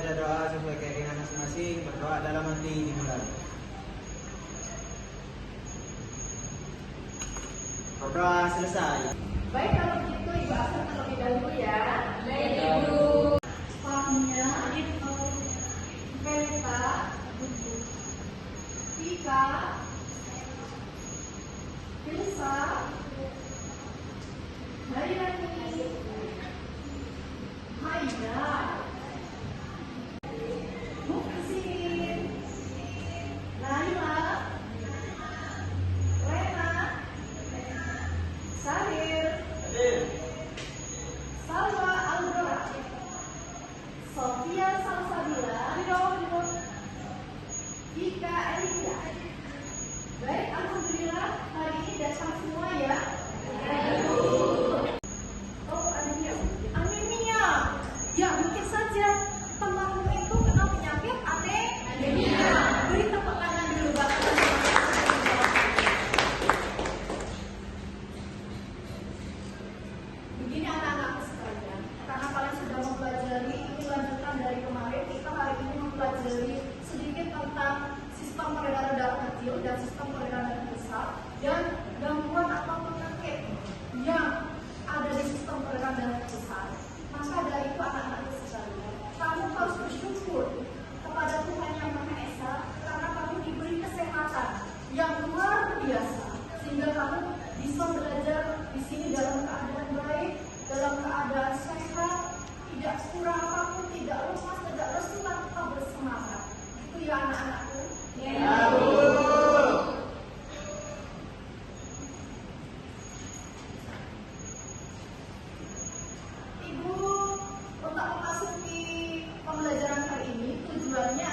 membaca doa sesuai keinginan masing-masing. Berdoa dalam hati dimulai. Berdoa selesai. Baik, kalau begitu Ibu akan terlebih dahulu ya. Baik, Ibu. Spamnya Veta, Vika, Filsa, Hairani, Haida, Muksin, Naila, Rena, Sahir, Salwa Aurora, Sofia Salsabila, Ika Elisa. Baik, alhamdulillah hari ini datang semua ya. Oh, anemia. Ya, mungkin saja temanmu itu kena penyakit anemia. Beri tepuk tangan dulu Bapak. Begini anak-anakku sekalian, karena kalian sudah mempelajari, ini lanjutan dari kemarin, kita hari ini mempelajari sedikit tentang sistem peredaran darah kecil dan sistem peredaran darah besar dan gangguan atau penyakit yang ada di sistem peredaran darah besar. Maka dari itu anak-anakku sekalian, kamu harus bersyukur kepada Tuhan Yang Maha Esa karena kamu diberi kesehatan yang luar biasa sehingga kamu bisa belajar di sini dalam keadaan baik, dalam keadaan sehat, tidak kurang apapun, tidak lemas, tidak lesu, tetap bersemangat. Itu ya anak-anakku. Ya, Bu. Ibu, untuk memasuki pembelajaran hari ini, tujuannya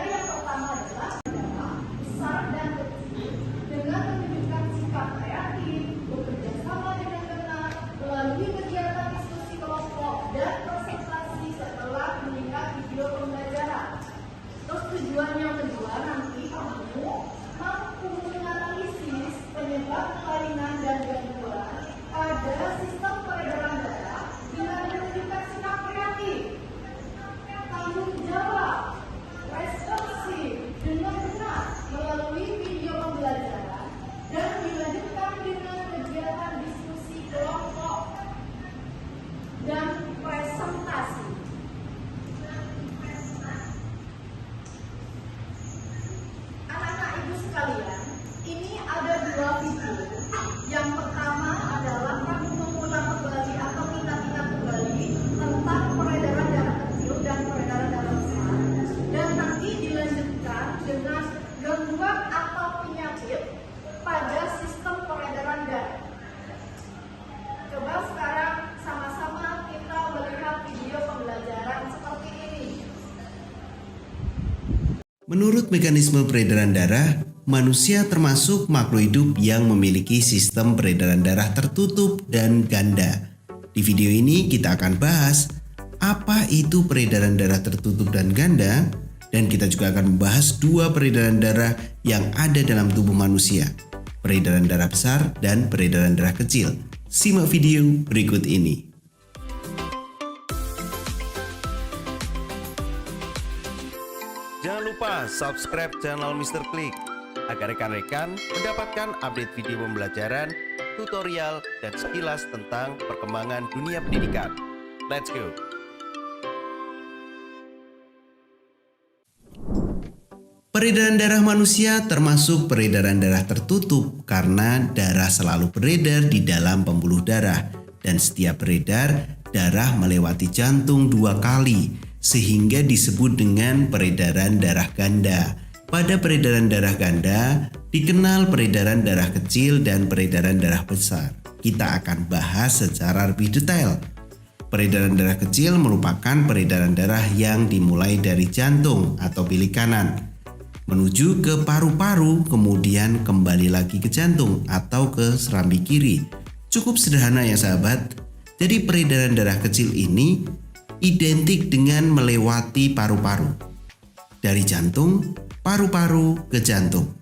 yang pertama adalah besar dan kecil dengan menunjukkan sikap kreatif, bekerja sama dengan benar, melalui kegiatan diskusi kelompok dan presentasi setelah melihat video pembelajaran. Terus tujuan yang kedua, nanti kamu mampu menganalisis penyebab kelainan dan gangguan pada sistem peredaran darah dengan menunjukkan sikap kreatif, tanggung jawab, responsif dengan benar melalui video pembelajaran dan dilanjutkan dengan kegiatan diskusi kelompok dan presentasi. Anak-anak ibu sekalian, ini ada dua video. Yang pertama adalah kamu mengulang kembali atau ingat-ingat kembali tentang peredaran darah kecil dan peredaran darah besar. Dan nanti dilanjutkan dengan gangguan atau penyakit pada sistem peredaran darah. Coba sekarang sama-sama kita melihat video pembelajaran seperti ini. Menurut mekanisme peredaran darah, manusia termasuk makhluk hidup yang memiliki sistem peredaran darah tertutup dan ganda. Di video ini kita akan bahas apa itu peredaran darah tertutup dan ganda, dan kita juga akan membahas dua peredaran darah yang ada dalam tubuh manusia, peredaran darah besar dan peredaran darah kecil. Simak video berikut ini. Jangan lupa subscribe channel Mr. Klik agar rekan-rekan mendapatkan update video pembelajaran, tutorial, dan sekilas tentang perkembangan dunia pendidikan. Let's go! Peredaran darah manusia termasuk peredaran darah tertutup karena darah selalu beredar di dalam pembuluh darah, dan setiap beredar, darah melewati jantung 2 kali sehingga disebut dengan peredaran darah ganda. Pada peredaran darah ganda dikenal peredaran darah kecil dan peredaran darah besar. Kita akan bahas secara lebih detail. Peredaran darah kecil merupakan peredaran darah yang dimulai dari jantung atau bilik kanan menuju ke paru-paru, kemudian kembali lagi ke jantung atau ke serambi kiri. Cukup sederhana ya sahabat. Jadi peredaran darah kecil ini identik dengan melewati paru-paru. Dari jantung, paru-paru ke jantung.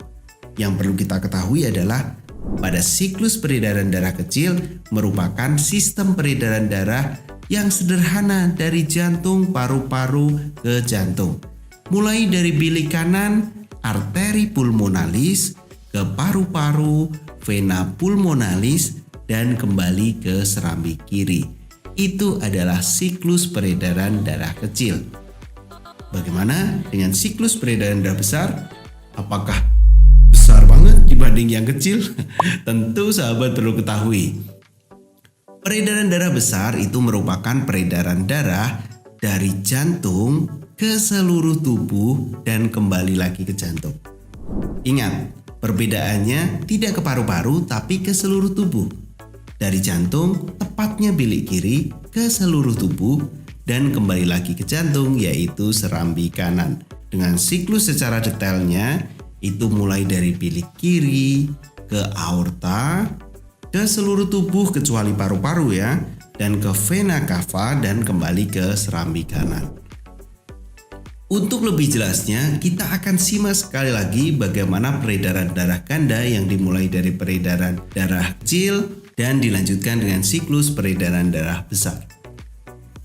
Yang perlu kita ketahui adalah pada siklus peredaran darah kecil merupakan sistem peredaran darah yang sederhana dari jantung paru-paru ke jantung. Mulai dari bilik kanan, arteri pulmonalis, ke paru-paru, vena pulmonalis, dan kembali ke serambi kiri. Itu adalah siklus peredaran darah kecil. Bagaimana dengan siklus peredaran darah besar? Apakah besar banget dibanding yang kecil? Tentu sahabat perlu ketahui. Peredaran darah besar itu merupakan peredaran darah dari jantung ke seluruh tubuh dan kembali lagi ke jantung. Ingat, perbedaannya tidak ke paru-paru tapi ke seluruh tubuh. Dari jantung, tepatnya bilik kiri, ke seluruh tubuh dan kembali lagi ke jantung, yaitu serambi kanan. Dengan siklus secara detailnya, itu mulai dari bilik kiri ke aorta, ke seluruh tubuh kecuali paru-paru ya, dan ke vena cava dan kembali ke serambi kanan. Untuk lebih jelasnya, kita akan simak sekali lagi bagaimana peredaran darah ganda yang dimulai dari peredaran darah kecil dan dilanjutkan dengan siklus peredaran darah besar.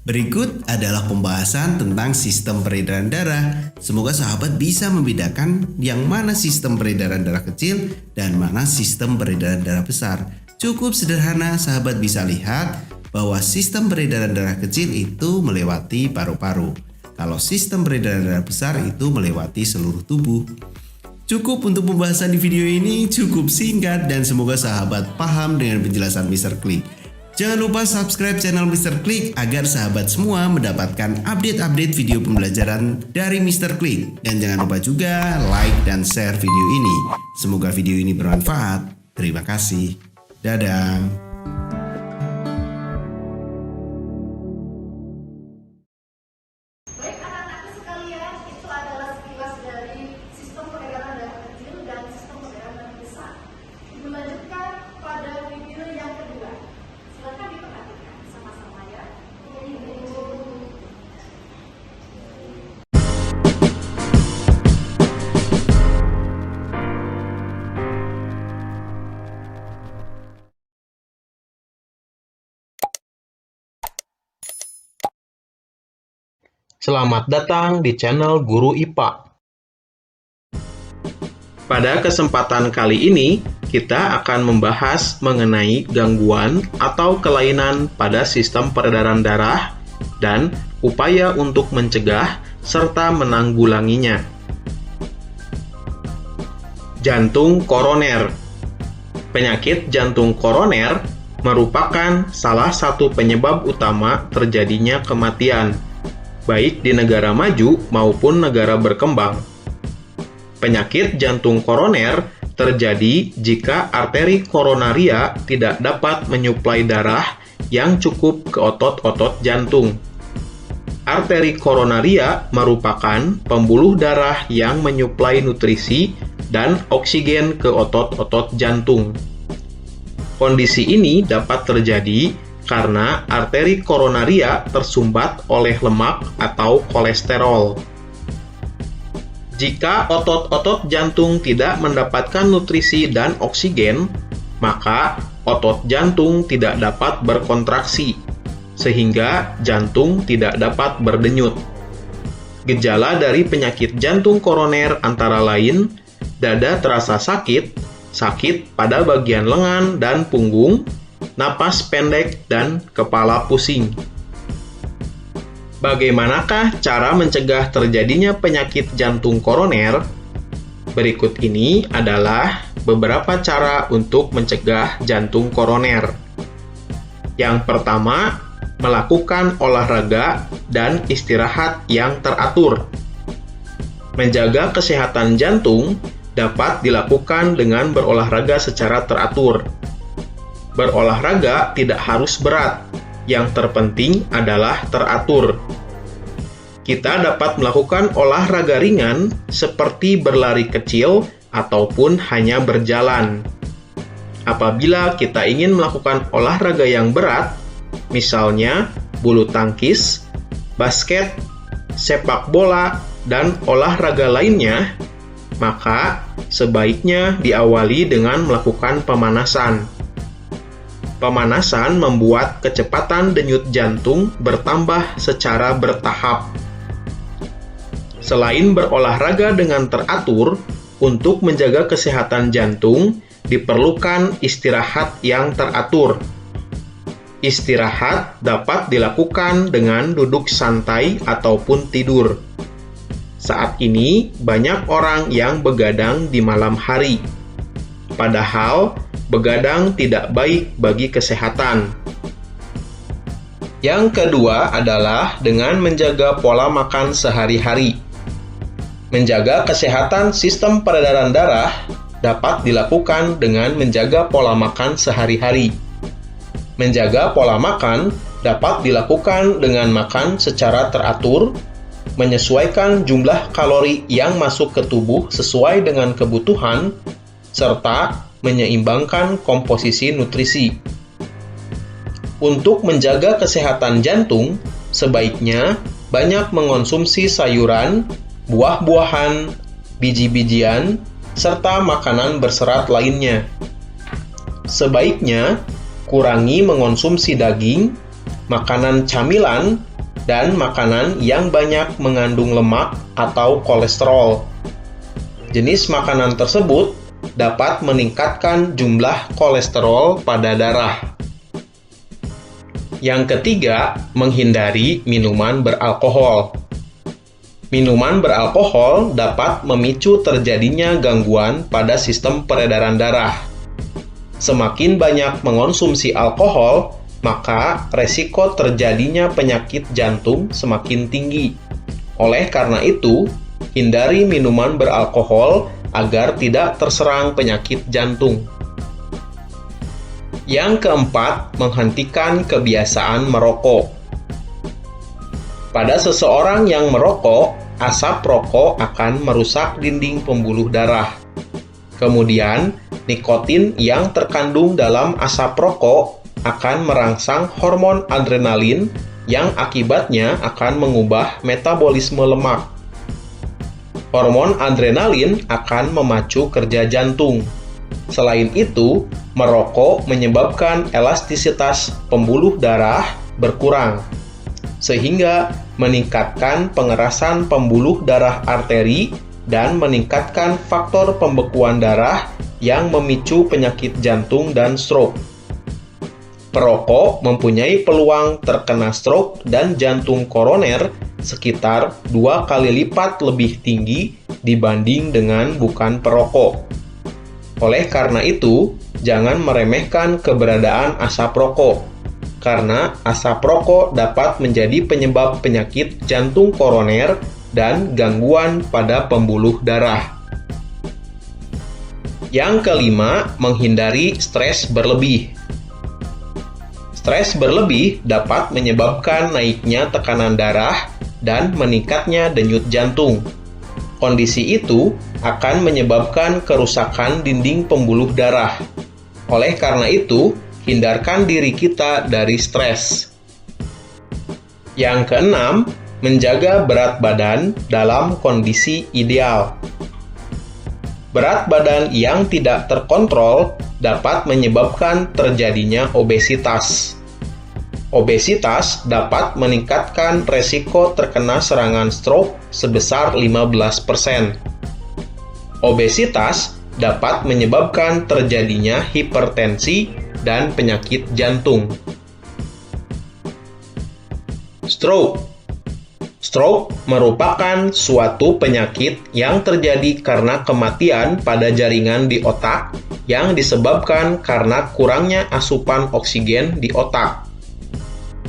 Berikut adalah pembahasan tentang sistem peredaran darah. Semoga sahabat bisa membedakan yang mana sistem peredaran darah kecil dan mana sistem peredaran darah besar. Cukup sederhana, sahabat bisa lihat bahwa sistem peredaran darah kecil itu melewati paru-paru. Kalau sistem peredaran darah besar itu melewati seluruh tubuh. Cukup untuk pembahasan di video ini, cukup singkat dan semoga sahabat paham dengan penjelasan Mr. Click. Jangan lupa subscribe channel Mr. Click agar sahabat semua mendapatkan update-update video pembelajaran dari Mr. Click. Dan jangan lupa juga like dan share video ini. Semoga video ini bermanfaat. Terima kasih. Dadah. Baik anak-anakku sekalian, itu adalah sekilas dari sistem peredaran darah kecil dan sistem peredaran darah besar. Ibu lanjutkan pada video yang kedua. Silakan diperhatikan sama-sama ya. Selamat datang di channel Guru IPA. Pada kesempatan kali ini, kita akan membahas mengenai gangguan atau kelainan pada sistem peredaran darah dan upaya untuk mencegah serta menanggulanginya. Jantung koroner. Penyakit jantung koroner merupakan salah satu penyebab utama terjadinya kematian, baik di negara maju maupun negara berkembang. Penyakit jantung koroner terjadi jika arteri koronaria tidak dapat menyuplai darah yang cukup ke otot-otot jantung. Arteri koronaria merupakan pembuluh darah yang menyuplai nutrisi dan oksigen ke otot-otot jantung. Kondisi ini dapat terjadi karena arteri koronaria tersumbat oleh lemak atau kolesterol. Jika otot-otot jantung tidak mendapatkan nutrisi dan oksigen, maka otot jantung tidak dapat berkontraksi, sehingga jantung tidak dapat berdenyut. Gejala dari penyakit jantung koroner antara lain, dada terasa sakit, sakit pada bagian lengan dan punggung, napas pendek, dan kepala pusing. Bagaimanakah cara mencegah terjadinya penyakit jantung koroner? Berikut ini adalah beberapa cara untuk mencegah jantung koroner. Yang pertama, melakukan olahraga dan istirahat yang teratur. Menjaga kesehatan jantung dapat dilakukan dengan berolahraga secara teratur. Berolahraga tidak harus berat, yang terpenting adalah teratur. Kita dapat melakukan olahraga ringan seperti berlari kecil ataupun hanya berjalan. Apabila kita ingin melakukan olahraga yang berat, misalnya bulu tangkis, basket, sepak bola, dan olahraga lainnya, maka sebaiknya diawali dengan melakukan pemanasan. Pemanasan membuat kecepatan denyut jantung bertambah secara bertahap. Selain berolahraga dengan teratur, untuk menjaga kesehatan jantung, diperlukan istirahat yang teratur. Istirahat dapat dilakukan dengan duduk santai ataupun tidur. Saat ini, banyak orang yang begadang di malam hari. Padahal, begadang tidak baik bagi kesehatan. Yang kedua adalah dengan menjaga pola makan sehari-hari. Menjaga kesehatan sistem peredaran darah dapat dilakukan dengan menjaga pola makan sehari-hari. Menjaga pola makan dapat dilakukan dengan makan secara teratur, menyesuaikan jumlah kalori yang masuk ke tubuh sesuai dengan kebutuhan, serta menyeimbangkan komposisi nutrisi. Untuk menjaga kesehatan jantung, sebaiknya banyak mengonsumsi sayuran, buah-buahan, biji-bijian, serta makanan berserat lainnya. Sebaiknya kurangi mengonsumsi daging, makanan camilan, dan makanan yang banyak mengandung lemak atau kolesterol. Jenis makanan tersebut dapat meningkatkan jumlah kolesterol pada darah. Yang ketiga, menghindari minuman beralkohol. Minuman beralkohol dapat memicu terjadinya gangguan pada sistem peredaran darah. Semakin banyak mengonsumsi alkohol, maka resiko terjadinya penyakit jantung semakin tinggi. Oleh karena itu, hindari minuman beralkohol agar tidak terserang penyakit jantung. Yang keempat, menghentikan kebiasaan merokok. Pada seseorang yang merokok, asap rokok akan merusak dinding pembuluh darah. Kemudian, nikotin yang terkandung dalam asap rokok akan merangsang hormon adrenalin yang akibatnya akan mengubah metabolisme lemak. Hormon adrenalin akan memacu kerja jantung. Selain itu, merokok menyebabkan elastisitas pembuluh darah berkurang, sehingga meningkatkan pengerasan pembuluh darah arteri dan meningkatkan faktor pembekuan darah yang memicu penyakit jantung dan stroke. Perokok mempunyai peluang terkena stroke dan jantung koroner sekitar 2 kali lipat lebih tinggi dibanding dengan bukan perokok. Oleh karena itu, jangan meremehkan keberadaan asap rokok, karena asap rokok dapat menjadi penyebab penyakit jantung koroner dan gangguan pada pembuluh darah. Yang kelima, menghindari stres berlebih. Stres berlebih dapat menyebabkan naiknya tekanan darah dan meningkatnya denyut jantung. Kondisi itu akan menyebabkan kerusakan dinding pembuluh darah. Oleh karena itu, hindarkan diri kita dari stres. Yang keenam, menjaga berat badan dalam kondisi ideal. Berat badan yang tidak terkontrol dapat menyebabkan terjadinya obesitas. Obesitas dapat meningkatkan resiko terkena serangan stroke sebesar 15%. Obesitas dapat menyebabkan terjadinya hipertensi dan penyakit jantung. Stroke. Stroke merupakan suatu penyakit yang terjadi karena kematian pada jaringan di otak yang disebabkan karena kurangnya asupan oksigen di otak.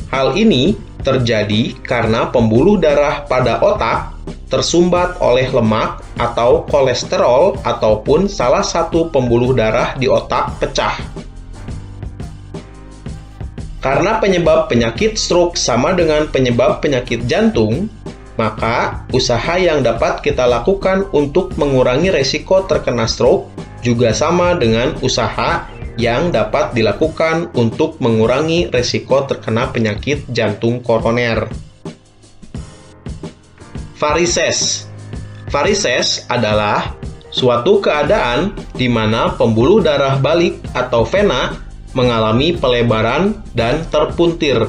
Hal ini terjadi karena pembuluh darah pada otak tersumbat oleh lemak atau kolesterol ataupun salah satu pembuluh darah di otak pecah. Karena penyebab penyakit stroke sama dengan penyebab penyakit jantung, maka usaha yang dapat kita lakukan untuk mengurangi resiko terkena stroke juga sama dengan usaha yang dapat dilakukan untuk mengurangi resiko terkena penyakit jantung koroner. Varises. Varises adalah suatu keadaan di mana pembuluh darah balik atau vena mengalami pelebaran dan terpuntir.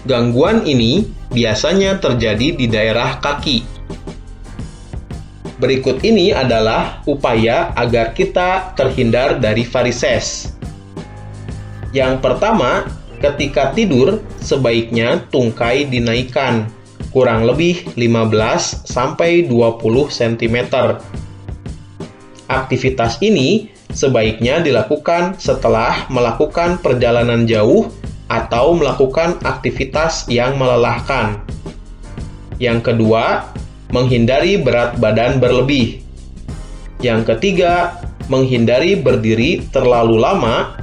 Gangguan ini biasanya terjadi di daerah kaki. Berikut ini adalah upaya agar kita terhindar dari varises. Yang pertama, ketika tidur, sebaiknya tungkai dinaikkan, kurang lebih 15-20 cm. Aktivitas ini sebaiknya dilakukan setelah melakukan perjalanan jauh atau melakukan aktivitas yang melelahkan. Yang kedua, menghindari berat badan berlebih. Yang ketiga, menghindari berdiri terlalu lama.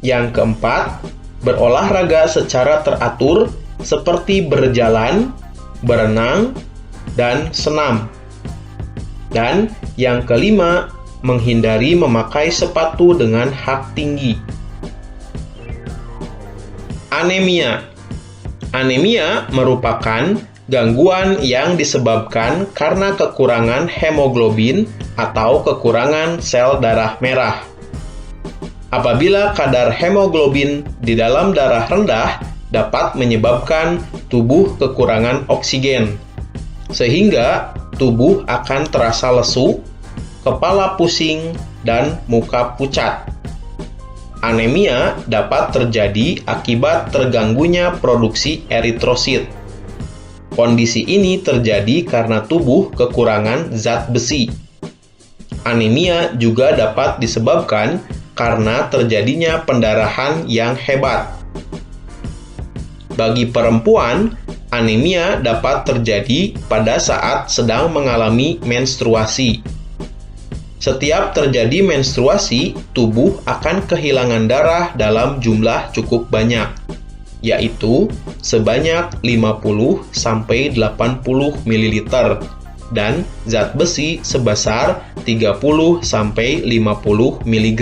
Yang keempat, berolahraga secara teratur seperti berjalan, berenang, dan senam. Dan yang kelima, menghindari memakai sepatu dengan hak tinggi. Anemia. Anemia merupakan gangguan yang disebabkan karena kekurangan hemoglobin atau kekurangan sel darah merah. Apabila kadar hemoglobin di dalam darah rendah, dapat menyebabkan tubuh kekurangan oksigen, sehingga tubuh akan terasa lesu, kepala pusing, dan muka pucat. Anemia dapat terjadi akibat terganggunya produksi eritrosit. Kondisi ini terjadi karena tubuh kekurangan zat besi. Anemia juga dapat disebabkan karena terjadinya pendarahan yang hebat. Bagi perempuan, anemia dapat terjadi pada saat sedang mengalami menstruasi. Setiap terjadi menstruasi, tubuh akan kehilangan darah dalam jumlah cukup banyak, yaitu sebanyak 50-80 ml dan zat besi sebesar 30-50 mg.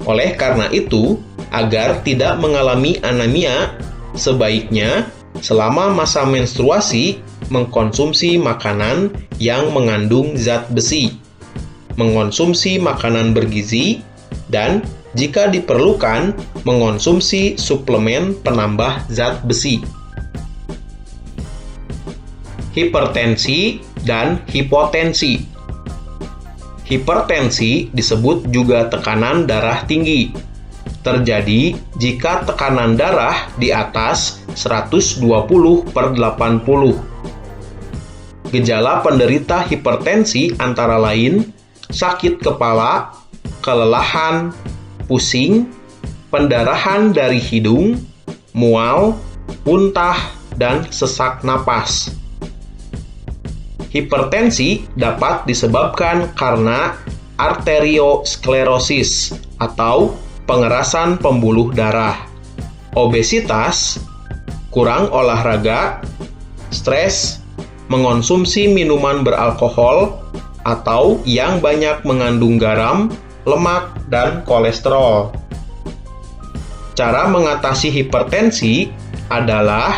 Oleh karena itu, agar tidak mengalami anemia, sebaiknya selama masa menstruasi mengkonsumsi makanan yang mengandung zat besi, mengonsumsi makanan bergizi, dan jika diperlukan, mengonsumsi suplemen penambah zat besi. Hipertensi dan hipotensi. Hipertensi disebut juga tekanan darah tinggi. Terjadi jika tekanan darah di atas 120/80. Gejala penderita hipertensi antara lain sakit kepala, kelelahan, pusing, pendarahan dari hidung, mual, muntah, dan sesak napas. Hipertensi dapat disebabkan karena arteriosklerosis atau pengerasan pembuluh darah, obesitas, kurang olahraga, stres, mengonsumsi minuman beralkohol, atau yang banyak mengandung garam, lemak, dan kolesterol. Cara mengatasi hipertensi adalah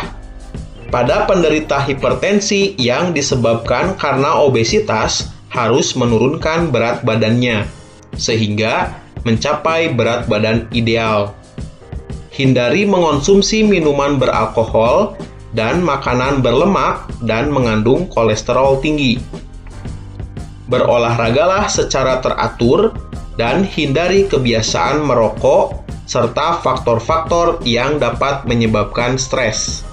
pada penderita hipertensi yang disebabkan karena obesitas harus menurunkan berat badannya, sehingga mencapai berat badan ideal. Hindari mengonsumsi minuman beralkohol dan makanan berlemak dan mengandung kolesterol tinggi. Berolahragalah secara teratur dan hindari kebiasaan merokok serta faktor-faktor yang dapat menyebabkan stres.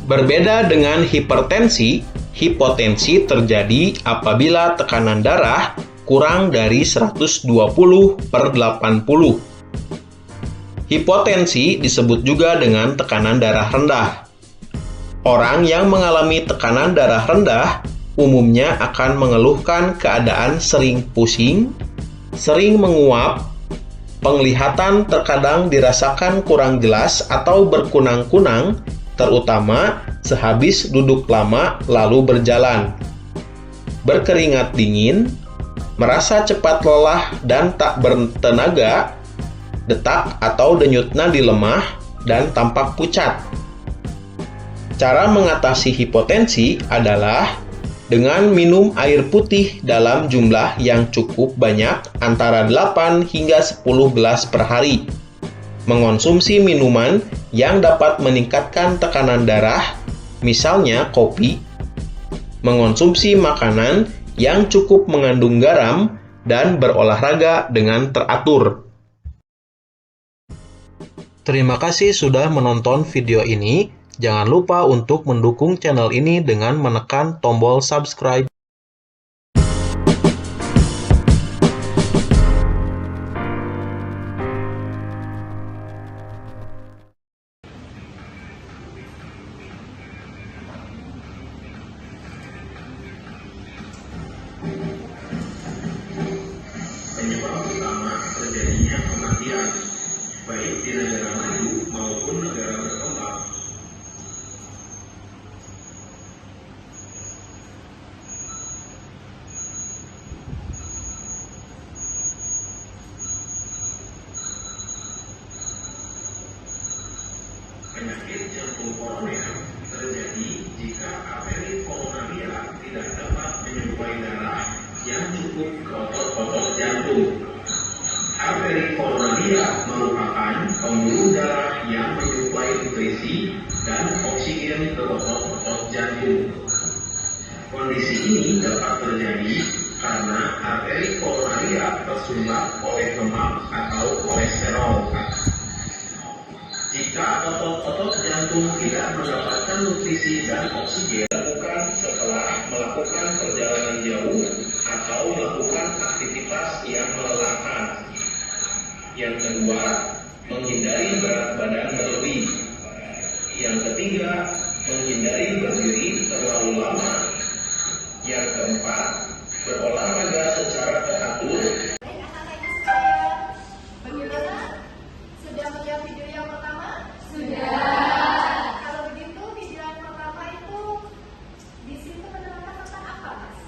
Berbeda dengan hipertensi, hipotensi terjadi apabila tekanan darah kurang dari 120/80. Hipotensi disebut juga dengan tekanan darah rendah. Orang yang mengalami tekanan darah rendah umumnya akan mengeluhkan keadaan sering pusing, sering menguap, penglihatan terkadang dirasakan kurang jelas atau berkunang-kunang, terutama sehabis duduk lama lalu berjalan, berkeringat dingin, merasa cepat lelah dan tak bertenaga, detak atau denyut nadi lemah, dan tampak pucat. Cara mengatasi hipotensi adalah dengan minum air putih dalam jumlah yang cukup banyak antara 8 hingga 10 gelas per hari. Mengonsumsi minuman yang dapat meningkatkan tekanan darah, misalnya kopi. Mengonsumsi makanan yang cukup mengandung garam dan berolahraga dengan teratur. Terima kasih sudah menonton video ini. Jangan lupa untuk mendukung channel ini dengan menekan tombol subscribe. Penyebab utama terjadinya kematian, baik di negara maju maupun negara berkembang. Penyakit jantung koroner terjadi jika arteri koronaria tidak dapat menyuplai darah yang cukup ke otot-otot jantung. Arteri koronaria merupakan pembuluh darah yang menyuplai nutrisi dan oksigen ke otot-otot jantung. Kondisi ini dapat terjadi karena arteri koronaria tersumbat oleh lemak atau kolesterol. Jika otot-otot jantung tidak mendapatkan nutrisi dan oksigen, bukan setelah melakukan perjalanan jauh atau melakukan aktivitas yang melelahkan. Yang kedua, menghindari berat badan berlebih. Yang ketiga, menghindari berdiri terlalu lama. Yang keempat, berolahraga secara teratur. Bagaimana? Sudah melihat video yang pertama? Sudah. Kalau begitu, video yang pertama itu di situ menerangkan tentang apa, Mas?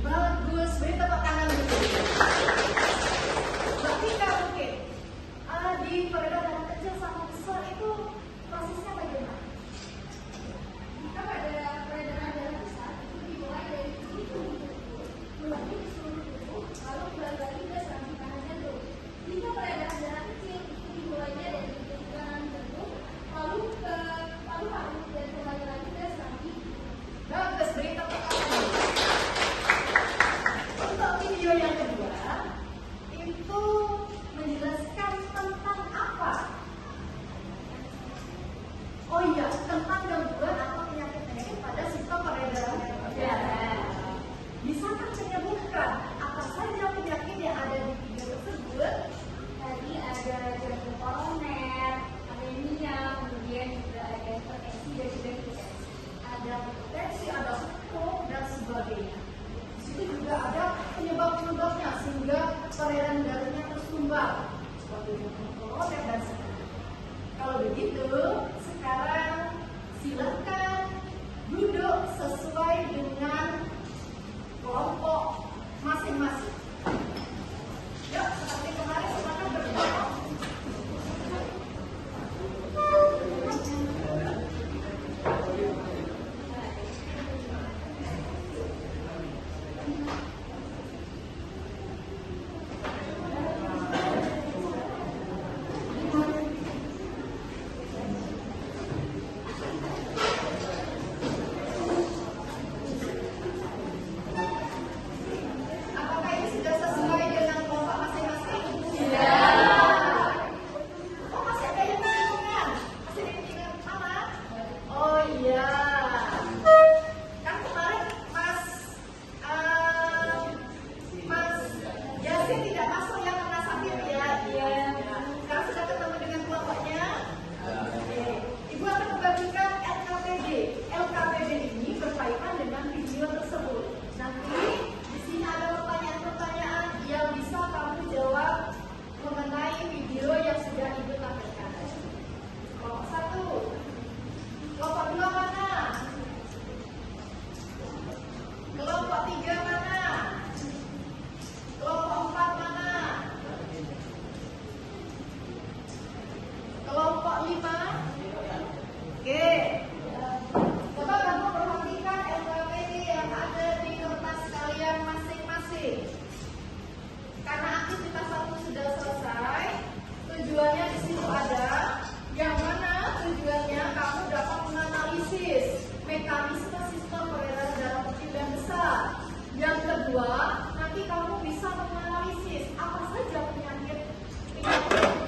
Bagus, beri tepuk tangan dulu. Berarti kalau mungkin di peredaran kecil sama besar itu prosesnya bagaimana? Jika pada peredaran darah besar itu dimulai dari tubuh, melalui seluruh tubuh, lalu kembali lagi ke saluran kanan jantung. Jika peredaran darah kecil itu dimulainya dari tubuh jantung, lalu ke paru-paru dan kembali lagi ke saluran. Bagus, beri tepuk tangan. Untuk video yang kedua itu menjelaskan tentang apa? Oh iya, tentang gangguan atau penyakit-penyakit pada sistem peredaran darah. Bisakah menyebutkan apa saja penyakit yang ada di video tersebut? Tadi ada jantung koroner, anemia, kemudian juga ada hipertensi dan juga hipertensi. Ada hipertensi, ada stroke dan sebagainya. Di situ juga ada penyebab-penyebabnya sehingga peredaran darahnya tersumbat seperti jantung koroner dan sebagainya. Kalau begitu, sekarang silakan duduk sesuai dengan kelompok masing-masing. Yuk, seperti kemarin silakan berkelompok. Apakah ini sudah sesuai dengan kelompok masing-masing? Sudah. Oh, masih ada yang kebingungan? Masih ada yang kebingungan apa? Oh iya. Kan kemarin Mas Yasin tidak masuk ya karena sakit ya. Iya. Sekarang sudah ketemu dengan kelompoknya. Oke. Ibu akan membagikan LKPD. LKPD ini berkaitan dengan video tersebut. Nanti di sini ada pertanyaan-pertanyaan yang bisa kamu jawab mengenai video yang sudah Ibu tampilkan. Kelompok 1. Kelompok 2 mana? Kelompok 3 mana? Kelompok 4 mana? Kelompok 5? Oke. Coba sudah selesai. Tujuannya di situ ada, yang mana tujuannya kamu dapat menganalisis mekanisme sistem peredaran darah kecil dan besar. Yang kedua, nanti kamu bisa menganalisis apa saja penyakit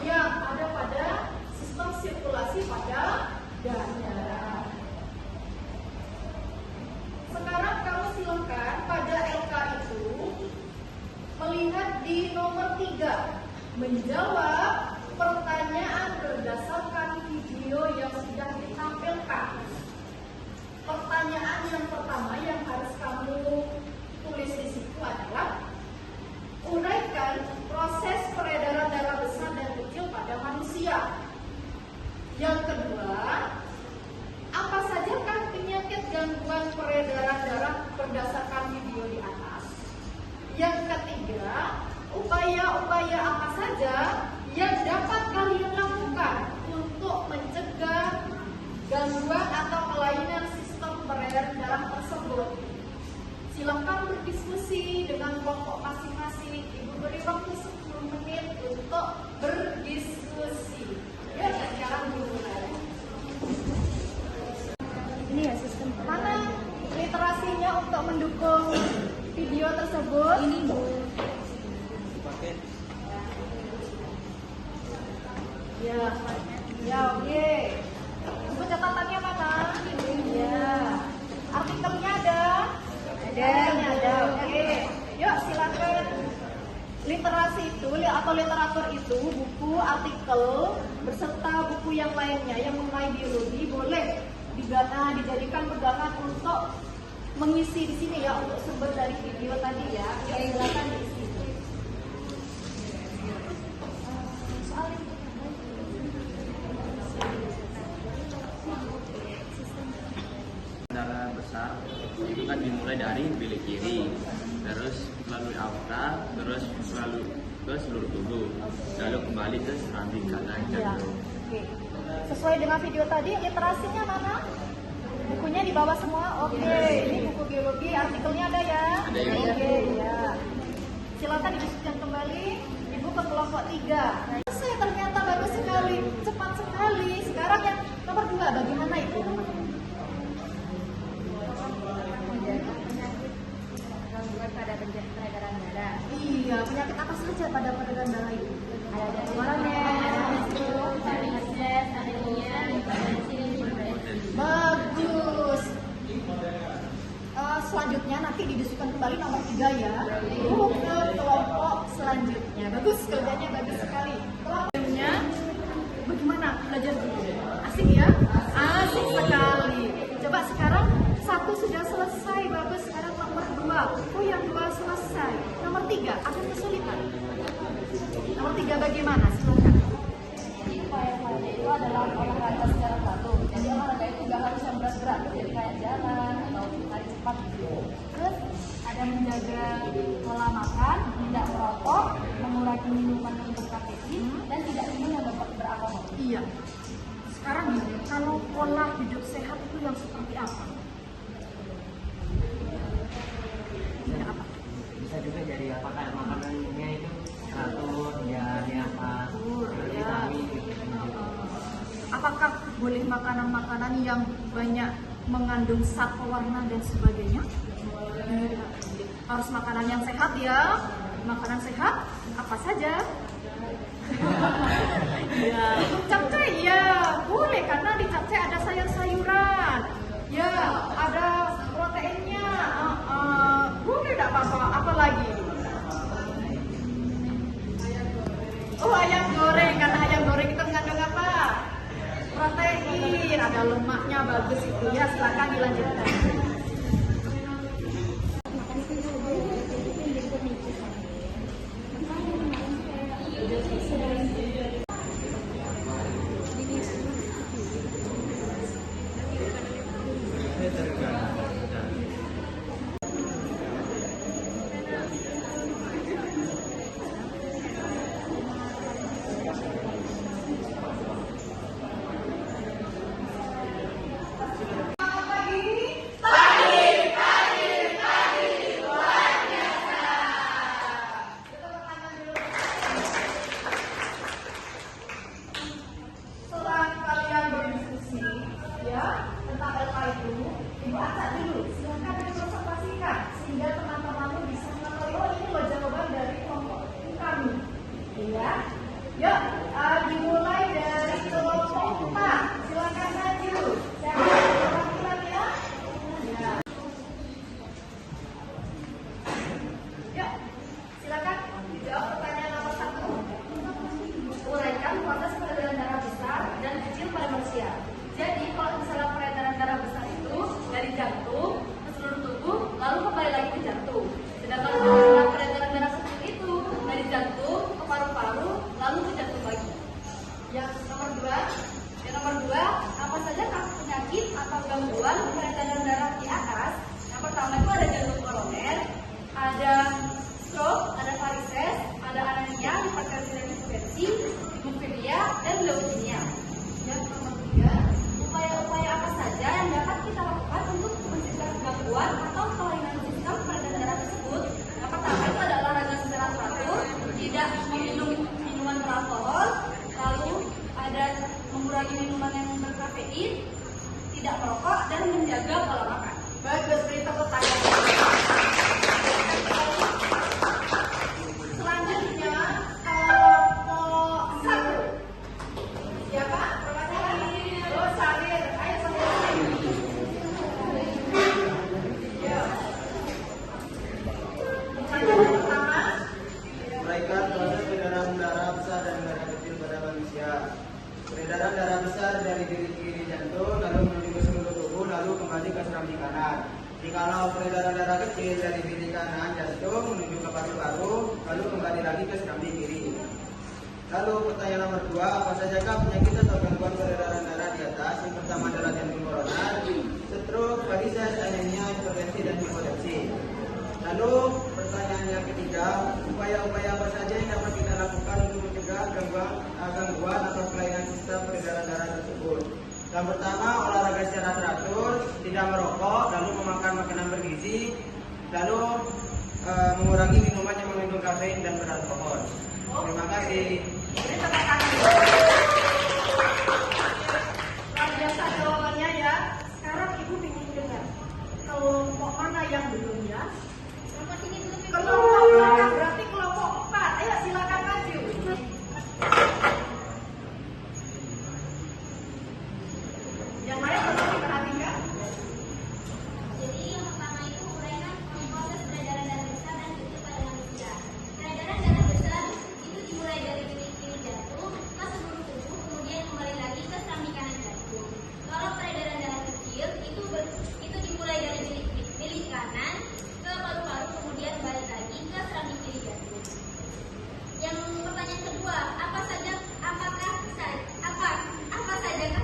yang ada pada sistem sirkulasi pada darah. Sekarang kamu silakan pada LK itu melihat di nomor 3, menjawab pertanyaan berdasarkan video yang sudah ditampilkan. Pertanyaan yang pertama yang harus kamu tulis di situ adalah uraikan proses peredaran darah besar dan kecil pada manusia. Yang kedua, apa sajakah penyakit gangguan peredaran darah berdasarkan video di atas? Yang ketiga, upaya-upaya apa saja yang dapat kalian lakukan untuk mencegah gangguan atau kelainan sistem peredaran darah tersebut? Silakan berdiskusi dengan kelompok masing-masing. Ibu beri waktu 10 menit untuk berdiskusi. Ya, sekarang dimulai. Ini ya sistem. Mana literasinya untuk mendukung video tersebut? Ini Bu. Ya, oke. Buku catatannya mana? Ya. Artikelnya ada? Ada. Oke. Yuk, silakan. Literasi itu atau literatur itu buku, artikel beserta buku yang lainnya yang mengenai biologi boleh dijadikan pegangan untuk mengisi di sini ya, untuk sumber dari video tadi ya. Ya, silakan diisi. Darah besar itu kan dimulai dari bilik kiri, terus melalui aorta, terus melalui ke seluruh tubuh, lalu kembali ke serambi kanan Ya. jantung. Oke. Sesuai dengan video tadi, literasinya mana? Bukunya di bawah semua. Oke. Ini buku biologi, artikelnya ada ya? Ada ya. Oke, ya. Silakan didiskusikan kembali. Ibu ke kelompok 3. Saya ternyata bagus sekali, cepat sekali. Sekarang yang nomor 2, bagaimana itu? Gangguan pada peredaran darah. Iya, penyakit apa saja pada peredaran darah itu? Ada dari warna, stroke, varises, anemia, hipertensi, Bagus. Selanjutnya nanti didiskusikan kembali nomor 3 ya. Ke kelompok selanjutnya. Bagus, kerjanya bagus sekali. Kelompoknya bagaimana belajar dulu? Asik ya? Asik sekali. Coba sekarang 1 sudah selesai, bagus. Sekarang nomor 2. Oh, yang 2 selesai. Nomor 3 ada kesulitan. Nomor 3 bagaimana? Silakan. itu adalah olahraga secara teratur. Jadi olahraga itu nggak harus yang berat-berat, jadi kayak jalan atau lari cepat gitu. Terus ada menjaga pola makan, tidak merokok, mengurangi minuman yang berkafein, dan tidak minum yang beralkohol. Iya. Sekarang gini, kalau pola hidup sehat itu yang seperti apa? Ini apa? Bisa juga jadi apakah makanannya itu teratur, ya apa, vitamin gitu. Apakah boleh makanan-makanan yang banyak mengandung zat pewarna dan sebagainya? Harus makanan yang sehat ya. Makanan sehat apa saja? Ya, capcay ya boleh karena di capcay ada sayur-sayuran. Ya, ada proteinnya. Boleh tidak apa-apa. Apa lagi? Oh, ayam goreng. Karena ayam goreng itu mengandung apa? Protein, ada lemaknya, bagus itu ya. Silakan dilanjutkan. Pagi, mengurangi minuman yang berkafein, tidak merokok, dan menjaga pola makan. Bagus, beri tepuk tangan. Selanjutnya, kelompok 1. Siapa? Oh, Sarir. Ayo, Sarir. Ya. Pertanyaan pertama. Uraikan proses peredaran darah besar dan darah kecil pada manusia. Peredaran darah besar dari diri kiri jantung lalu menuju ke seluruh tubuh lalu kembali ke serambi kanan. Jikalau peredaran darah kecil dari diri kanan jantung menuju ke paru-paru lalu kembali lagi ke serambi kiri. Lalu pertanyaan nomor 2, apa sajakah penyakit atau gangguan peredaran darah di atas? Yang pertama adalah jantung koroner, stroke, varises, anemia, hipertensi, dan hipotensi. Lalu pertanyaan yang ketiga, upaya-upaya apa saja yang dapat kita lakukan untuk mencegah gangguan atau kelainan sistem peredaran darah tersebut? Yang pertama, olahraga secara teratur, tidak merokok, lalu memakan makanan bergizi, lalu mengurangi minuman yang mengandung kafein dan beralkohol. Terima kasih. Beri tepuk tangan. Luar biasa jawabannya ya. Sekarang Ibu ingin dengar kelompok mana yang belum ya? Kelompok belakang berarti kelompok 4. Ayo silakan maju. Yang lain harus diperhatikan. Jadi yang pertama itu uraikan proses peredaran darah besar dan kecil pada manusia. Peredaran darah besar itu dimulai dari diri kiri jantung ke seluruh tubuh, kemudian kembali lagi ke serambi kanan jantung. Kalau peredaran darah kecil itu dimulai dari diri kanan ke paru-paru, kemudian balik lagi ke serambi kiri jantung. Yang pertanyaan kedua, apa sajakah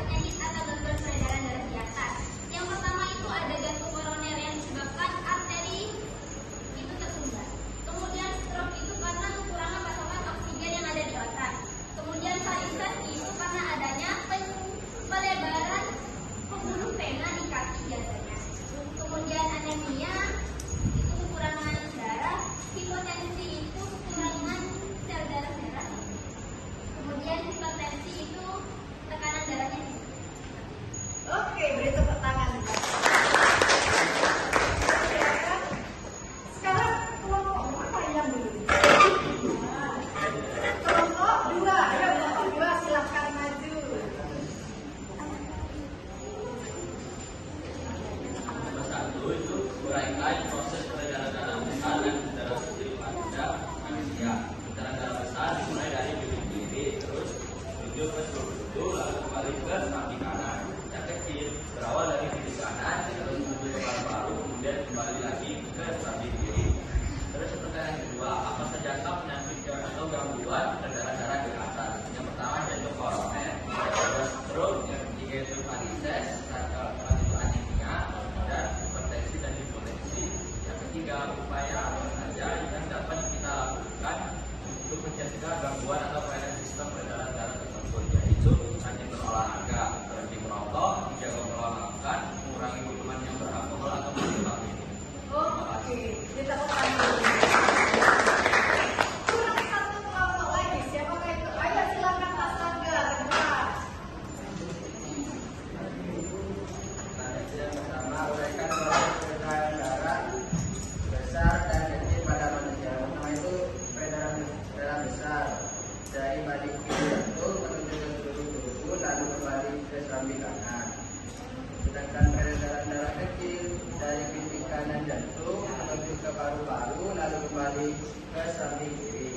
penyakit atau gangguan peredaran darah di atas? Yang pertama itu ada jantung koroner yang disebabkan arteri itu tersumbat. Kemudian stroke itu karena kekurangan pasokan oksigen yang ada di otak. Kemudian varises itu karena adanya pelebaran pembuluh vena di kaki biasanya. Kemudian anemia itu kekurangan darah. Hipotensi itu kekurangan sel darah merah. Kemudian hipertensi itu tekanan darahnya tinggi. Oke, beri tepuk tangan. Sekarang kelompok apa yang belum? Kelompok 2. Ayo kelompok 2 silakan maju. Nomor 1 itu uraikan proses peredaran darah besar dan darah kecil pada manusia. Peredaran darah besar dimulai dari diri kiri, terus menuju ke seluruh tubuh, lalu kembali ke serambi kanan. Yang kecil berawal dari diri kanan, terus menuju ke paru-paru, kemudian kembali lagi ke serambi kiri. Terus pertanyaan kedua, apa sajakah penyakit atau gangguan peredaran darah di atas? Yang pertama jantung koroner, terus stroke, yang ketiga itu varises, keempat itu anemia, dan hipertensi dan hipotensi. Yang ketiga, upaya apa saja yang dapat kita lakukan untuk mencegah gangguan atau kelainan sistem peredaran darah tersebut, yaitu rajin berolahraga, berhenti merokok, menjaga pola makan, mengurangi minuman yang beralkohol atau kafein. Oke, kita ulangi. Kurang satu kelompok lagi. Siapakah itu? Ayo silakan Mas Angga kedua. Yang pertama, uraikan proses peredaran darah besar dan kecil pada manusia. Yang pertama itu peredaran darah besar dari balik kiri jantung menuju ke seluruh tubuh lalu kembali ke serambi kanan. Sedangkan peredaran darah kecil dari pipi kanan jantung menuju ke paru-paru lalu kembali ke serambi kiri.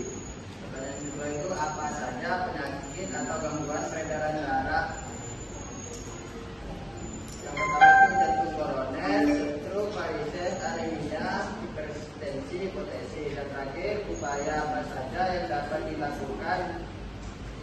Pertanyaan kedua itu apa saja penyakit atau gangguan peredaran darah? Yang pertama itu jantung koroner, stroke, varises, anemia, hipertensi, hipotensi. Dan terakhir, upaya apa saja yang dapat dilakukan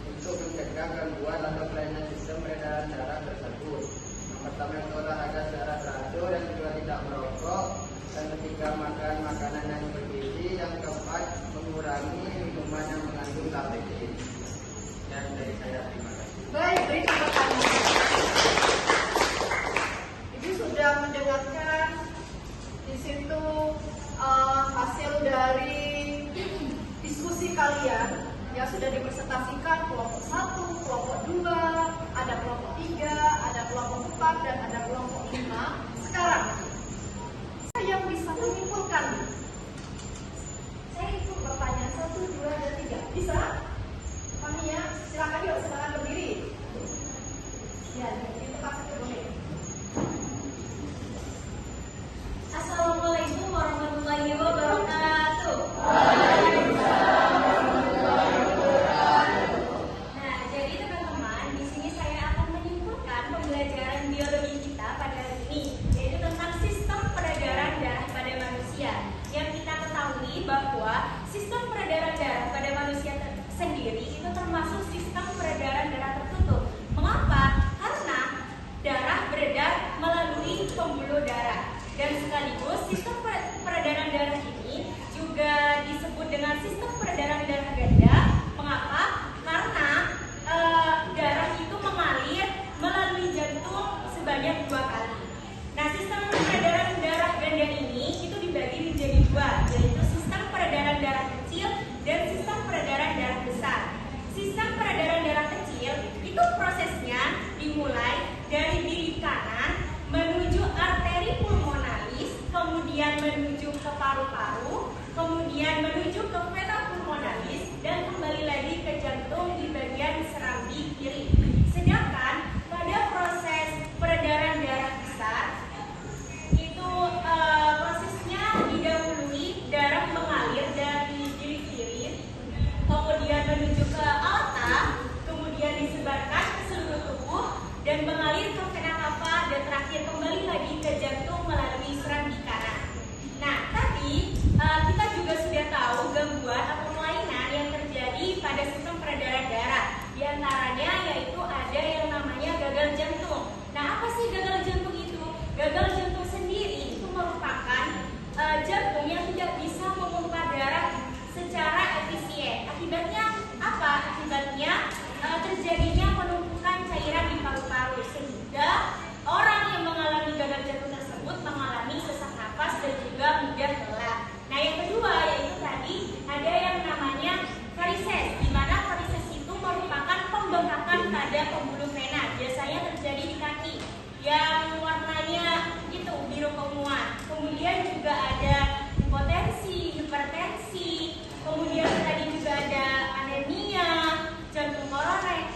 untuk mencegah gangguan atau kelainan sistem peredaran darah tersebut? Yang pertama itu olahraga secara teratur, yang kedua tidak merokok, dan ketiga makan makanan yang bergizi, yang keempat mengurangi minuman yang mengandung kafein. Dan dari saya terima kasih. Baik, beri tepuk tangan. Ibu sudah mendengarkan di situ hasil dari diskusi kalian yang sudah dipresentasikan kelompok 1, kelompok 2, ada 4 dan ada kelompok 5. Sekarang, siapa yang bisa menyimpulkan? Saya ikut bertanya 1, 2, dan 3. Bisa? Fania, silakan yuk, silakan berdiri. Ya, di tempat saya boleh. Assalamualaikum warahmatullahi wabarakatuh. Nah, jadi teman-teman, di sini saya akan menyimpulkan pembelajaran biologi kita pada hari ini, yaitu tentang sistem peredaran darah pada manusia. Yang kita ketahui bahwa sistem peredaran darah pada manusia sendiri itu termasuk sistem peredaran darah tertutup. Mengapa? Karena darah beredar melalui pembuluh darah. Dan sekaligus sistem peredaran darah ini juga disebut dengan sistem peredaran darah ganda. Mengapa? Karena darah itu mengalir melalui jantung sebanyak 2 kali. Nah, sistem peredaran darah ganda ini itu dibagi menjadi 2, yaitu sistem peredaran darah kecil dan sistem peredaran darah besar. Sistem peredaran darah kecil itu prosesnya dimulai dari bilik kanan menuju arteri pulmonalis, kemudian menuju ke paru-paru, kemudian menuju ke vena pulmonalis, dan kembali lagi ke jantung di bagian serambi kiri. Sedangkan pada proses peredaran darah besar itu prosesnya didahului darah mengalir dari bilik kiri, kemudian menuju ke aorta, kemudian disebarkan ke seluruh tubuh dan mengalir ke vena cava, dan terakhir kembali lagi ke jantung melalui serambi kanan. Nah, tapi kita juga sudah tahu gangguan atau kelainan yang terjadi pada sistem peredaran darah. Di antaranya yaitu ada yang namanya gagal jantung. Nah, apa sih gagal jantung itu? Gagal jantung sendiri itu merupakan jantung yang tidak bisa memompa darah secara efisien. Akibatnya apa? Akibatnya terjadinya penumpukan cairan di paru-paru, sehingga orang yang mengalami gagal jantung tersebut mengalami sesak napas dan juga mudah lelah. Nah, yang kedua yaitu tadi ada yang namanya varises, di mana varises itu merupakan pembengkakan pada pembuluh vena, biasanya terjadi di kaki yang warnanya itu biru keunguan. Kemudian juga ada hipotensi, hipertensi, kemudian tadi juga ada anemia, jantung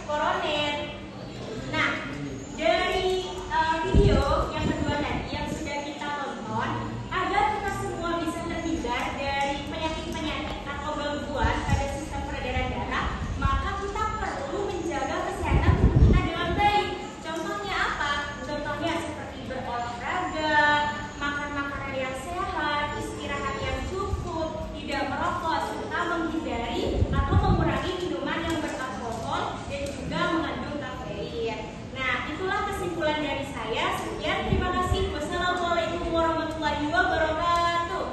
koroner. Nah, dari video yang kedua tadi yang sudah kita tonton, agar kita semua bisa terhindar dari penyakit-penyakit atau gangguan pada sistem peredaran darah, maka kita perlu menjaga kesehatan tubuh kita dengan baik. Contohnya apa? Contohnya seperti berolahraga, makan makanan yang sehat, istirahat yang cukup, tidak merokok, serta menghindari atau mengurangi minuman yang beralkohol dan juga mengandung kafein. Nah, itulah kesimpulan dari saya. Sekian, terima kasih. Wassalamualaikum warahmatullahi wabarakatuh.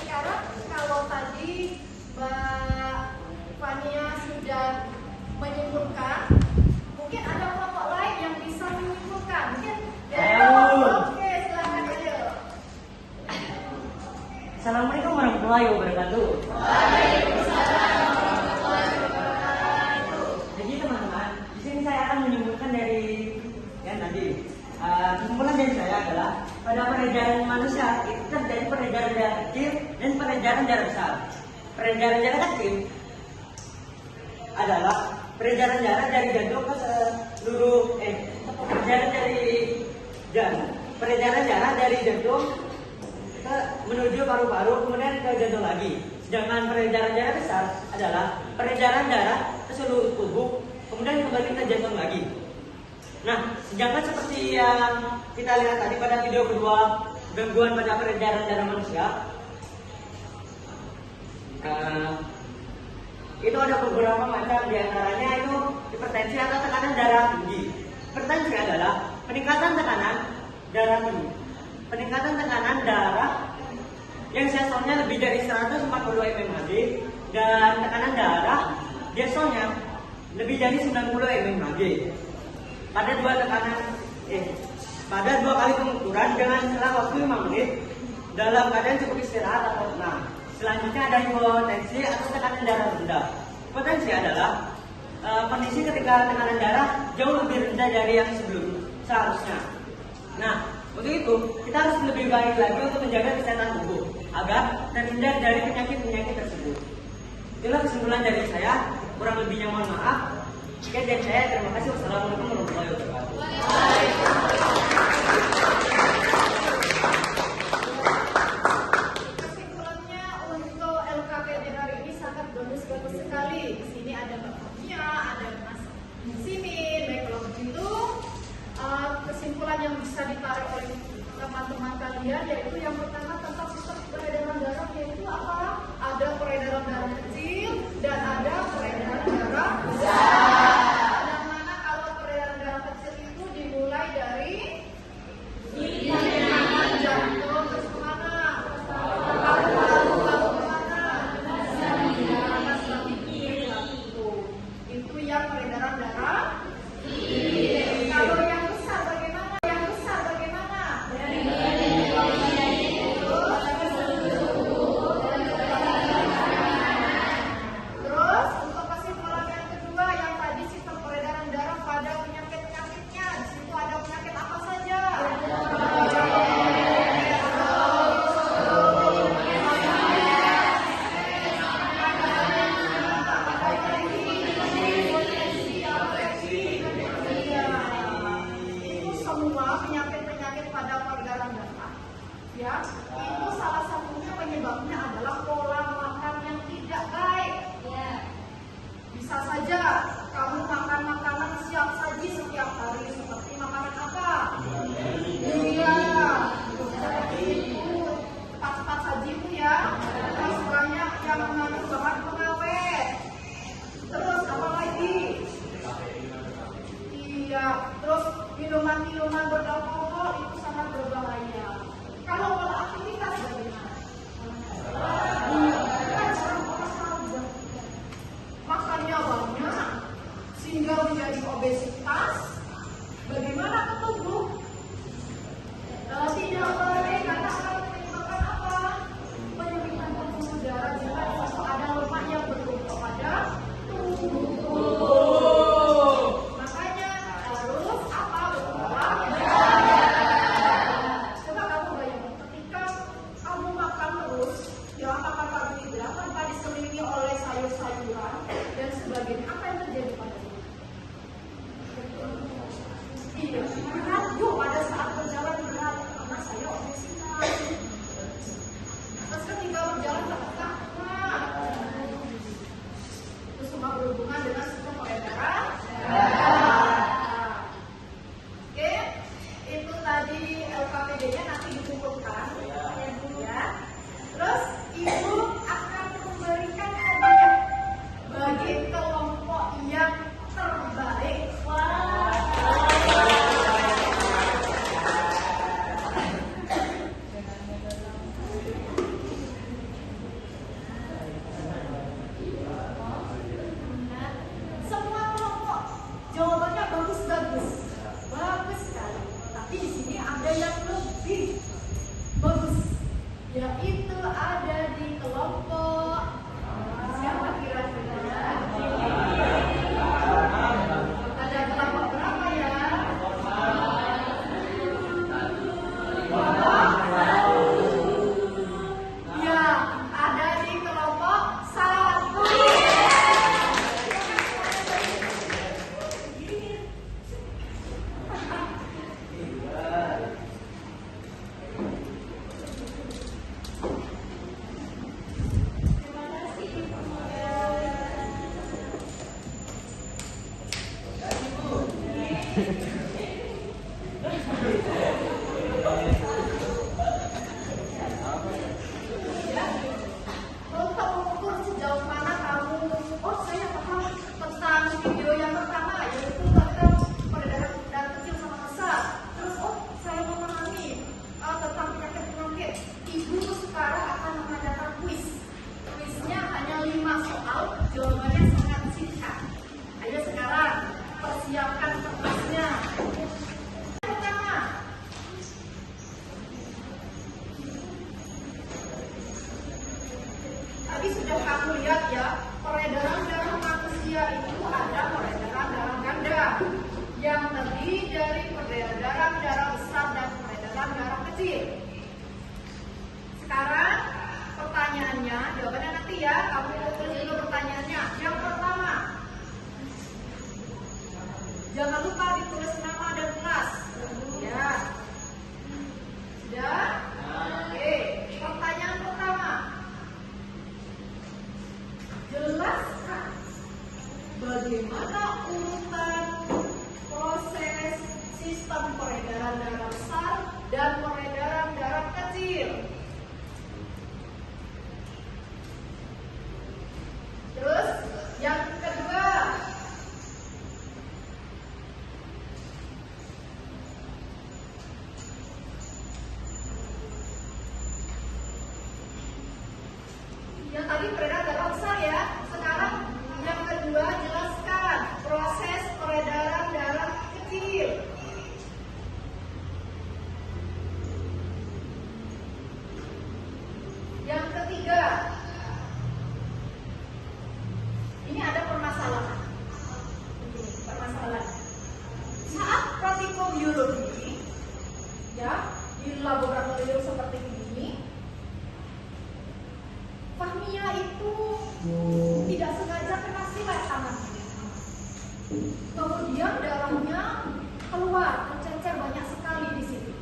Sekarang kalau tadi Mbak Fania sudah menyimpulkan, mungkin ada kelompok lain yang bisa menyimpulkan. Mungkin dari kelompok, oke, silakan aja. Assalamualaikum warahmatullahi wabarakatuh. Jadi teman-teman, di sini saya akan menyimpulkan dari yang tadi. Kesimpulan dari saya adalah pada peredaran manusia itu terjadi peredaran darah kecil dan peredaran darah besar. Peredaran darah kecil adalah peredaran darah dari jantung ke seluruh peredaran darah dari jantung ke menuju paru-paru, kemudian ke jantung lagi. Sedangkan peredaran darah besar adalah peredaran darah ke seluruh tubuh, kemudian kembali ke jantung lagi. Nah, sedangkan seperti yang kita lihat tadi pada video kedua, gangguan pada peredaran darah manusia, itu ada beberapa macam, diantaranya itu hipertensi atau tekanan darah tinggi. Hipertensi adalah peningkatan tekanan darah tinggi, peningkatan tekanan darah yang diastolnya lebih dari 142 mmHg dan tekanan darah diastolnya lebih dari 90 mmHg. Pada dua kali pengukuran dengan selang waktu 5 menit dalam keadaan cukup istirahat atau tenang. Selanjutnya ada hipotensi atau tekanan darah rendah. Hipotensi adalah kondisi ketika tekanan darah jauh lebih rendah dari yang sebelumnya seharusnya. Nah, untuk itu kita harus lebih baik lagi untuk menjaga kesehatan tubuh agar terhindar dari penyakit-penyakit tersebut. Itulah kesimpulan dari saya. Kurang lebihnya mohon maaf. Sekian dari saya. Terima kasih. Wassalamualaikum warahmatullahi wabarakatuh. Kesimpulannya untuk LKPD hari ini sangat bagus sekali. Di sini ada Mbak Fania, ada Mas Simin. Baik, kalau begitu kesimpulan yang bisa ditarik oleh teman-teman kalian yaitu yang pertama tentang sistem peredaran darah, yaitu apa? Ada peredaran darah kecil dan ada peredaran darah besar. Yang mana kalau peredaran darah kecil itu dimulai dari jantung terus kemana? Paru-paru kemana? Atas lagi jantung. Itu yang peredaran darah. Kalau yang besar bagaimana? Yang besar bagaimana? Terus untuk kesimpulan yang kedua yang tadi sistem peredaran darah pada penyakit-penyakitnya. Di situ ada penyakit apa saja? Itu semua penyakit-penyakit pada peredaran darah. Ya, itu salah satunya penyebabnya adalah pola makan yang tidak baik. Bisa saja kamu makan makanan siap saji setiap hari, seperti makanan apa? Iya, itu cepat-cepat saji itu ya. Terus banyak yang mengandung bahan pengawet. Terus apa lagi? Iya, terus minuman-minuman beralkohol itu sangat berbahaya. Kalau pola aktivitas bagaimana? Kita jarang olahraga, makannya banyak sehingga menjadi obesitas. Bagaimana ke tubuh? Tidak boleh karena akan menyebabkan apa? Penyempitan pembuluh darah jika itu ada lemak yang bertumpuk pada tubuh. Makanya harus apa? Berolahraga. Coba kamu bayangkan ketika kamu makan terus, ya makan karbohidrat tanpa diselingi oleh sayur-sayuran dan sebagainya, apa yang terjadi pada tubuh? Iya, ragu pada saat berjalan berat karena saya obesitas. Terus ketika berjalan tak itu semua berhubungan dengan sistem peredaran darah. Oke, itu tadi LKPD-nya nanti dikumpulkan ya. Terus ibu akan memberikan hadiah bagi kelompok yang terbaik. Semua kelompok jawabannya bagus-bagus, bagus sekali. Tapi di sini ada yang lebih bagus, yaitu ada di kelompok siapa kira-kira? Ada kelompok berapa ya? Ya, ada di kelompok 1. Untuk mengukur sejauh mana kamu, saya paham tentang video yang pertama, yaitu tentang peredaran darah kecil sama besar. Terus, saya memahami tentang penyakit-penyakit. Ibu sekarang akan mengadakan kuis. Kuisnya hanya 5 soal, jawabannya sangat singkat. Ayo sekarang persiapkan kertasnya. yang terdiri dari peredaran darah besar dan peredaran darah kecil. Sekarang pertanyaannya, jawabannya nanti ya, kamu tulis dulu pertanyaannya. Yang pertama, jangan lupa ditulis nama dan kelas. Ya, sudah? Oke, pertanyaan pertama, jelaskan bagaimana urutan proses sistem peredaran darah besar dan peredaran darah kecil. Terus yang kedua, yang tadi peredaran darah besar ya. Sekarang yang kedua, jelaskan proses peredaran darah kecil. Yang ketiga, ini ada permasalahan. Saat praktikum biologi, ya, di laboratorium seperti ini, Fahmia itu tidak sengaja kena silet tangannya. Kemudian darahnya keluar, tercecer banyak sekali di situ.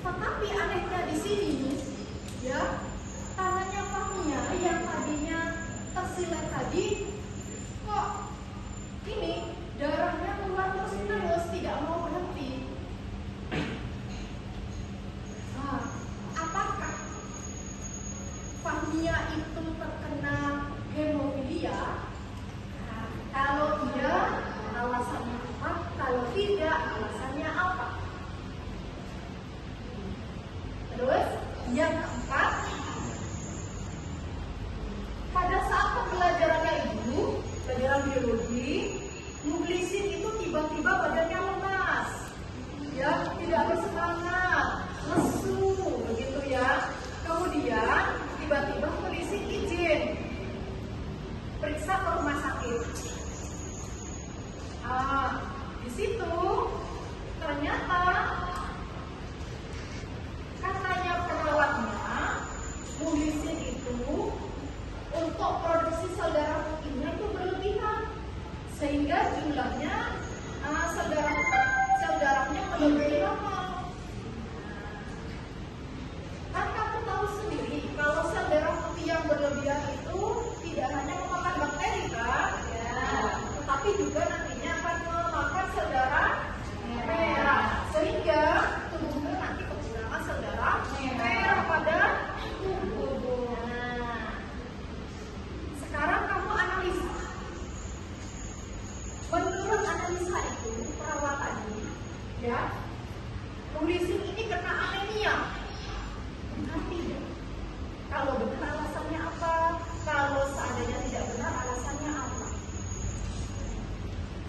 Tetapi anehnya di sini, ya, tangannya Fahmia yang tadinya tersilet tadi, kok ini darahnya keluar terus tidak mau berhenti. Nah, apakah Fahmia itu terkena hemofilia? Nah, kalau iya, alasannya apa? Kalau tidak, alasannya apa? Terus, yang keempat, pada saat pembelajarannya ibu, pelajaran biologi, Mukhlisin itu tiba-tiba badannya lemas, ya, tidak bersemangat, lesu, begitu ya. Kemudian tiba-tiba Mukhlisin izin periksa ke rumah sakit. Di situ ternyata katanya perawatnya Mukhlisin itu untuk produksi sel darah putihnya itu berlebihan, sehingga jumlahnya sel darahnya melebihi normal. Kan kamu tahu sendiri kalau sel darah putih yang berlebihan itu tidak hanya memakan bakteri kan, tetapi juga nantinya akan memakan sel darah merah, sehingga tubuhnya nanti kekurangan sel darah merah pada tubuh. Sekarang kamu analisa. Menurut analisa itu perawat tadi, ya, Mukhlisin ini kena anemia. Benar tidak? Kalau benar alasannya apa? Kalau seandainya tidak benar alasannya apa?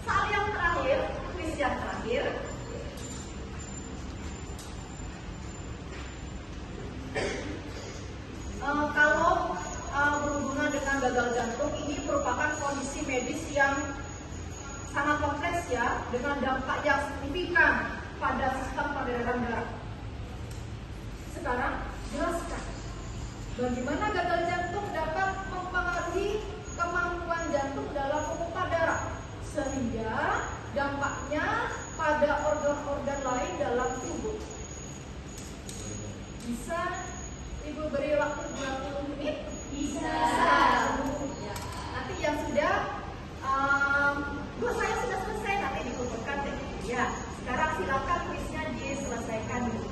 Soal yang terakhir, kuis yang terakhir. Kalau berhubungan dengan gagal jantung, ini merupakan kondisi medis yang sangat kompleks ya, dengan dampak yang signifikan pada sistem peredaran darah. Sekarang jelaskan bagaimana gagal jantung dapat mempengaruhi kemampuan jantung dalam memompa darah, sehingga dampaknya pada organ-organ lain dalam tubuh. Bisa Ibu beri waktu 20 menit? Bisa. Ya. Nanti yang sudah, Bu, saya sudah selesai, nanti dikumpulkan deh. Ya, sekarang silakan kuisnya diselesaikan dulu.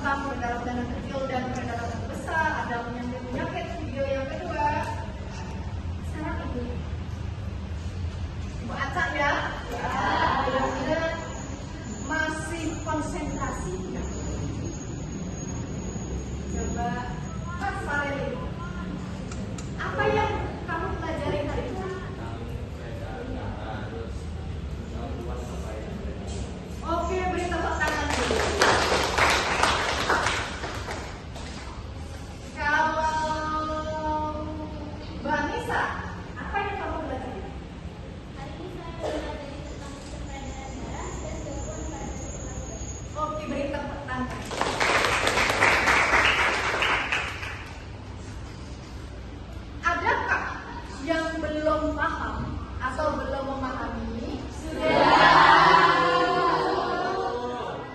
tentang peredaran dana kecil dan peredaran dana besar, ada penyakit. Video yang kedua, sekarang Ibu acak ya. Mudah-mudahan masih konsentrasi. Coba Mas Farel, apa yang kamu pelajari hari ini? Oke, beri tepuk tangan dulu. Kalau Mbak Nisa, apa yang kamu pelajari? Hari ini saya belajar tentang sistem peredaran darah dan gangguan pada sistem jantung. Oke, beri tepuk tangan. Adakah yang belum paham atau belum memahami?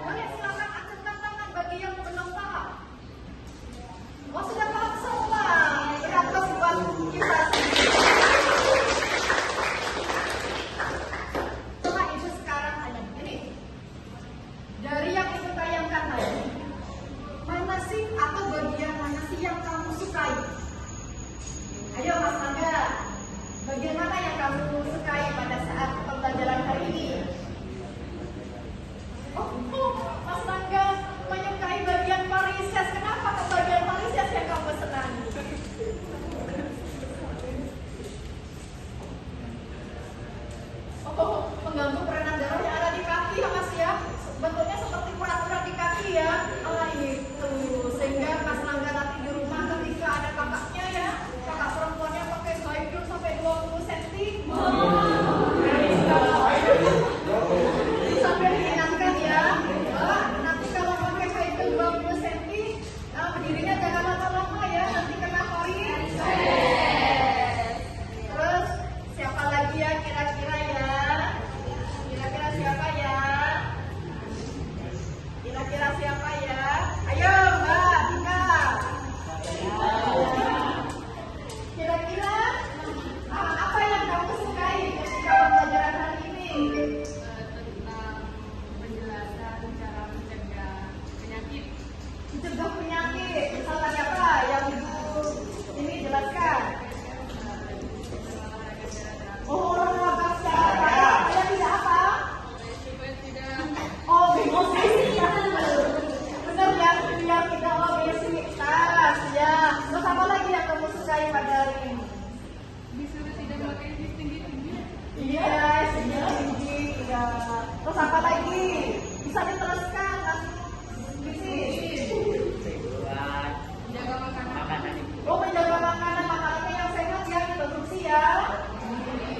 Boleh silakan acungkan tangan bagi yang belum paham. Oh, sudah paham semua. Berapa buat kita? Coba Ibu sekarang tanya begini. Dari yang Ibu tayangkan tadi, mana sih atau bagian mana sih yang kamu sukai? Ayo Mas Mangga, bagaimana yang kamu sukai pada saat pembelajaran hari ini? Oh, Mas Mangga menyukai bagian parises. Kenapa ke bagian parises yang kamu senangi? Oh, mengganggu peredaran darah yang ada di kaki ya Mas ya? Bentuknya seperti urat-urat di kaki ya? Oh itu, sehingga Mas Mangga nanti di rumah ketika ada kakaknya ya, kakak perempuannya pakai high heel sampai 20 cm. Sampai diingatkan ya, nanti kalau pakai high heel 20 cm, berdirinya jangan lama-lama ya, nanti kena varis. Terus siapa lagi ya kira-kira ya? Kira-kira siapa ya? Kira-kira siapa ya? Ayo Mbak Tika. Kira-kira apa yang kamu sukai ketika pembelajaran hari ini? Tentang penjelasan cara mencegah penyakit. Mencegah penyakit. Misalnya apa yang Ibu ini jelaskan? Oh, olahraga secara yang tidak apa? Oh, benar ya, biar tidak obesitas ya. Terus apa lagi yang kamu sukai pada hari ini? Disuruh tidak memakai jeans tinggi-tinggi. Iya, tinggi. Ya. Terus apa lagi? Bisa diteruskan visi. Jaga makanan. Oh, menjaga makanannya yang sehat ya, dikonsumsi ya.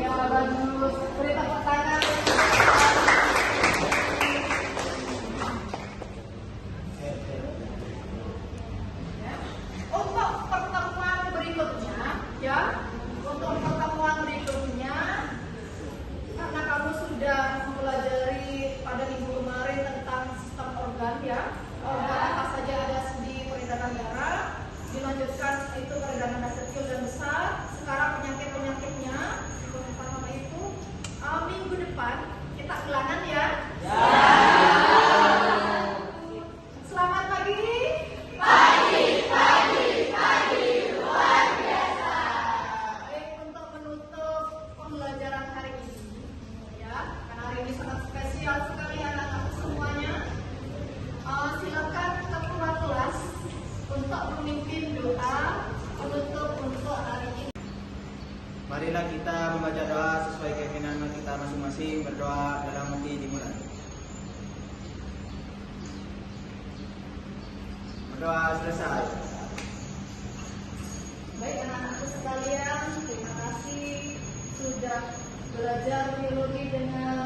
Ya, bagus. Beri tepuk tangan. Untuk pertemuan berikutnya, ya, untuk pertemuan berikutnya, karena kamu sudah mempelajari pada minggu kemarin tentang sistem organ, ya, organ apa saja ada di peredaran darah, dilanjutkan itu peredaran darah kecil dan besar. Sekarang penyakit-penyakitnya, yang pertama itu minggu depan kita ulangan ya. Selamat pagi. Luar biasa. Baik, untuk menutup pembelajaran hari ini, ya, karena hari ini sangat spesial sekali anak-anak semuanya. Silakan ketua kelas untuk memimpin doa penutup untuk hari ini. Marilah kita membaca doa sesuai keyakinan kita masing-masing. Berdoa dalam hati dimulai. Berdoa selesai. Baik anak-anakku sekalian, terima kasih sudah belajar biologi dengan